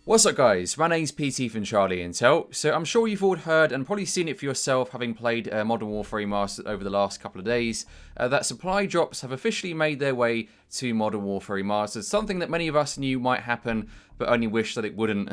What's up guys, my name's Petey from Charlie Intel. So I'm sure you've all heard and probably seen it for yourself having played Modern Warfare Remastered over the last couple of days, that supply drops have officially made their way to Modern Warfare Remastered, something that many of us knew might happen but only wish that it wouldn't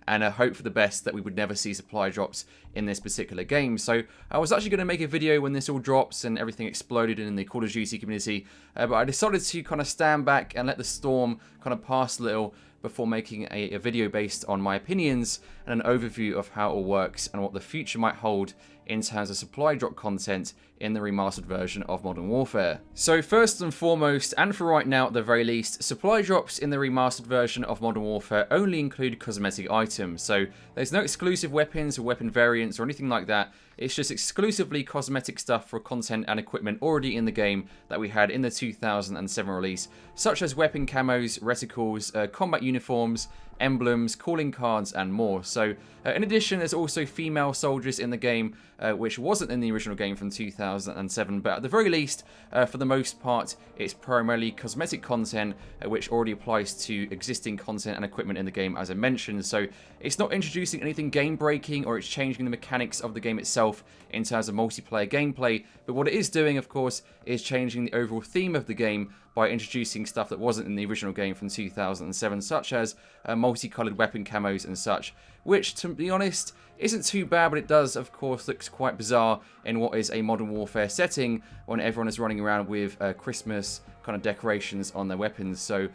and hope for the best that we would never see supply drops in this particular game. So I was actually going to make a video when this all drops and everything exploded in the Call of Duty community, but I decided to kind of stand back and let the storm kind of pass a little before making a video based on my opinions and an overview of how it all works and what the future might hold in terms of supply drop content in the remastered version of Modern Warfare. So first and foremost, and for right now at the very least, supply drops in the remastered version of Modern Warfare only include cosmetic items. So there's no exclusive weapons or weapon variants or anything like that. It's just exclusively cosmetic stuff for content and equipment already in the game that we had in the 2007 release, such as weapon camos, reticles, combat uniforms, emblems, calling cards, and more. So in addition, there's also female soldiers in the game, which wasn't in the original game from 2007, but at the very least, for the most part, it's primarily cosmetic content, which already applies to existing content and equipment in the game, as I mentioned. So it's not introducing anything game-breaking, or it's changing the mechanics of the game itself in terms of multiplayer gameplay, but what it is doing, of course, is changing the overall theme of the game by introducing stuff that wasn't in the original game from 2007, such as multicolored weapon camos and such, which, to be honest, isn't too bad, but it does, of course, looks quite bizarre in what is a Modern Warfare setting when everyone is running around with Christmas kind of decorations on their weapons. So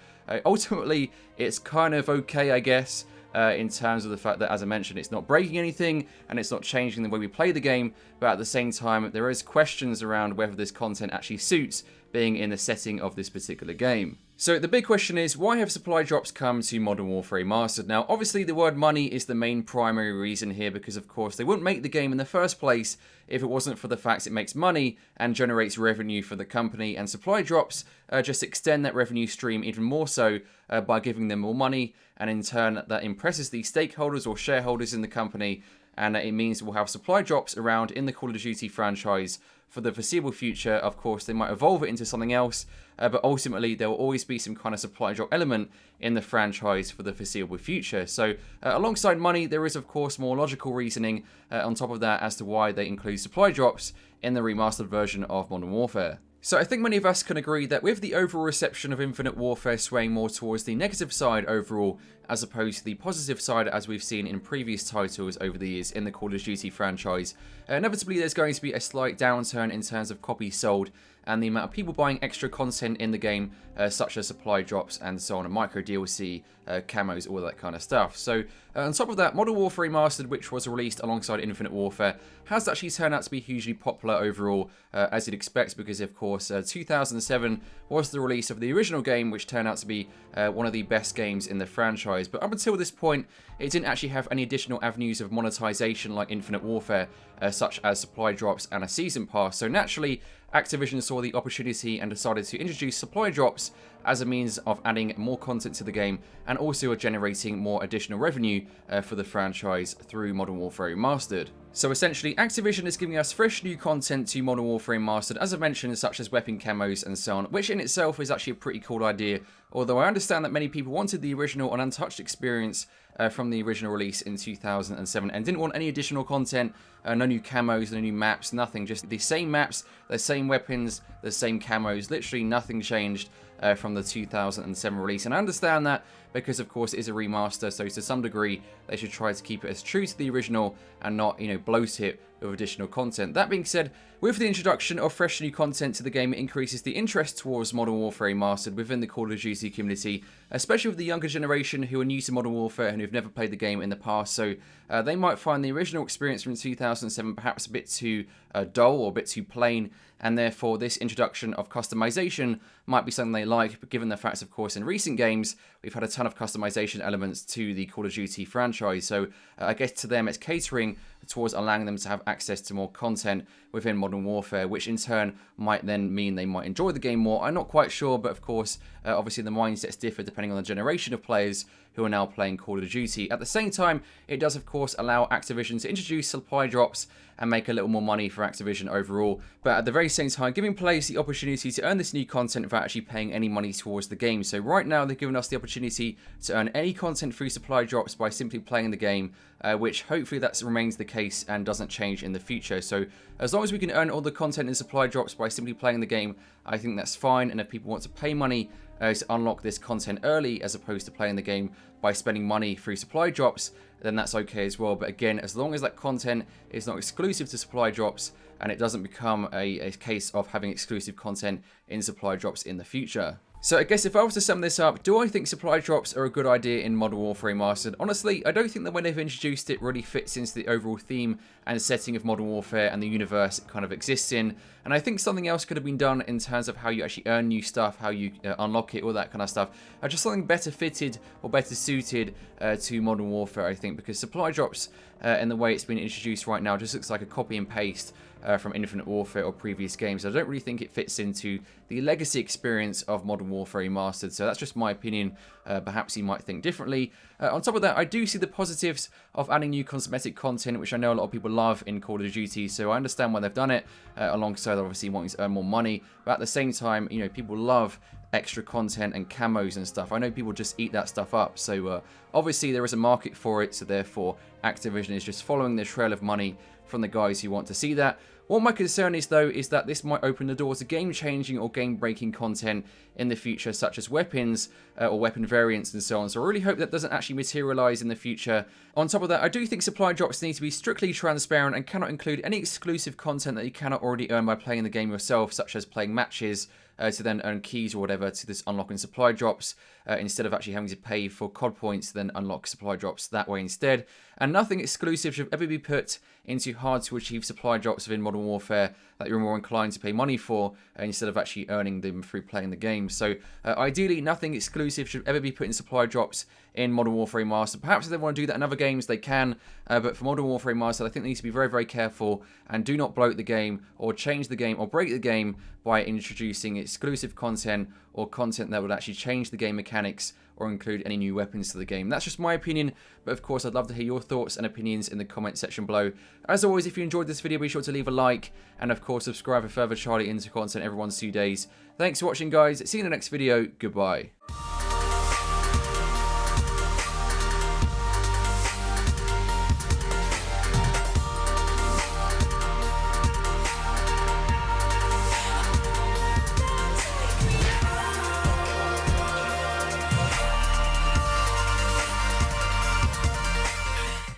ultimately, it's kind of okay, I guess, in terms of the fact that, as I mentioned, it's not breaking anything and it's not changing the way we play the game, but at the same time, there is questions around whether this content actually suits being in the setting of this particular game. So the big question is, why have supply drops come to Modern Warfare Remastered? Now, obviously the word money is the main primary reason here, because of course they wouldn't make the game in the first place if it wasn't for the fact it makes money and generates revenue for the company, and supply drops just extend that revenue stream even more so by giving them more money, and in turn that impresses the stakeholders or shareholders in the company, and it means we'll have supply drops around in the Call of Duty franchise for the foreseeable future. Of course, they might evolve it into something else, but ultimately there will always be some kind of supply drop element in the franchise for the foreseeable future. So alongside money, there is of course more logical reasoning on top of that as to why they include supply drops in the remastered version of Modern Warfare. So I think many of us can agree that with the overall reception of Infinite Warfare swaying more towards the negative side overall, as opposed to the positive side as we've seen in previous titles over the years in the Call of Duty franchise, inevitably there's going to be a slight downturn in terms of copies sold and the amount of people buying extra content in the game, such as supply drops and so on, and micro DLC, camos, all that kind of stuff. So on top of that, Modern Warfare Remastered, which was released alongside Infinite Warfare, has actually turned out to be hugely popular overall, as you'd expect, because of course 2007 was the release of the original game, which turned out to be one of the best games in the franchise. But up until this point, it didn't actually have any additional avenues of monetization like Infinite Warfare, such as supply drops and a season pass. So naturally, Activision saw the opportunity and decided to introduce supply drops as a means of adding more content to the game and also generating more additional revenue for the franchise through Modern Warfare Remastered. So essentially, Activision is giving us fresh new content to Modern Warfare Remastered, as I mentioned, such as weapon camos and so on, which in itself is actually a pretty cool idea, although I understand that many people wanted the original and untouched experience from the original release in 2007 and didn't want any additional content, no new camos, no new maps, nothing, just the same maps, the same weapons, the same camos, literally nothing changed from the 2007 release. And I understand that because of course it is a remaster, so to some degree they should try to keep it as true to the original and not, bloat it with additional content. That being said, with the introduction of fresh new content to the game, it increases the interest towards Modern Warfare Remastered within the Call of Duty community, especially with the younger generation who are new to Modern Warfare and who've never played the game in the past. So they might find the original experience from 2007 perhaps a bit too dull or a bit too plain, and therefore this introduction of customization might be something they like, but given the fact, of course, in recent games we've had a ton of customization elements to the Call of Duty franchise, so I guess to them it's catering towards allowing them to have access to more content within Modern Warfare, which in turn might then mean they might enjoy the game more. I'm not quite sure, but of course, obviously the mindsets differ depending on the generation of players who are now playing Call of Duty. At the same time, it does of course allow Activision to introduce supply drops and make a little more money for Activision overall, but at the very same time giving players the opportunity to earn this new content without actually paying any money towards the game. So right now they've given us the opportunity to earn any content through supply drops by simply playing the game, which hopefully that remains the case and doesn't change in the future. So as long as we can earn all the content in supply drops by simply playing the game, I think that's fine. And if people want to pay money to unlock this content early as opposed to playing the game by spending money through supply drops, then that's okay as well. But again, as long as that content is not exclusive to supply drops and it doesn't become a case of having exclusive content in supply drops in the future. So I guess if I was to sum this up, do I think supply drops are a good idea in Modern Warfare Remastered? Honestly, I don't think that when they've introduced it really fits into the overall theme and setting of Modern Warfare and the universe it kind of exists in. And I think something else could have been done in terms of how you actually earn new stuff, how you unlock it, all that kind of stuff. Just something better fitted or better suited to Modern Warfare, I think, because supply drops and the way it's been introduced right now just looks like a copy and paste from Infinite Warfare or previous games. I don't really think it fits into the legacy experience of Modern Warfare Remastered, so that's just my opinion. Perhaps you might think differently. On top of that, I do see the positives of adding new cosmetic content, which I know a lot of people love in Call of Duty, so I understand why they've done it, alongside obviously wanting to earn more money, but at the same time, you know, people love extra content and camos and stuff. I know people just eat that stuff up, so obviously there is a market for it, so therefore Activision is just following the trail of money from the guys who want to see that. What my concern is though is that this might open the door to game-changing or game-breaking content in the future, such as weapons or weapon variants and so on. So I really hope that doesn't actually materialize in the future. On top of that, I do think supply drops need to be strictly transparent and cannot include any exclusive content that you cannot already earn by playing the game yourself, such as playing matches to then earn keys or whatever to this unlocking supply drops, instead of actually having to pay for COD points to then unlock supply drops that way instead. And nothing exclusive should ever be put into hard to achieve supply drops within Modern Warfare that you're more inclined to pay money for instead of actually earning them through playing the game. So ideally nothing exclusive should ever be put in supply drops in Modern Warfare Remastered. Perhaps if they want to do that in other games they can, but for Modern Warfare Remastered I think they need to be very, very careful and do not bloat the game or change the game or break the game by introducing exclusive content or content that would actually change the game mechanics or include any new weapons to the game. That's just my opinion, but of course I'd love to hear your thoughts and opinions in the comment section below. As always, if you enjoyed this video, be sure to leave a like, and of course subscribe for further Charlie Into content every 1 to 2 days. Thanks for watching guys, see you in the next video, goodbye.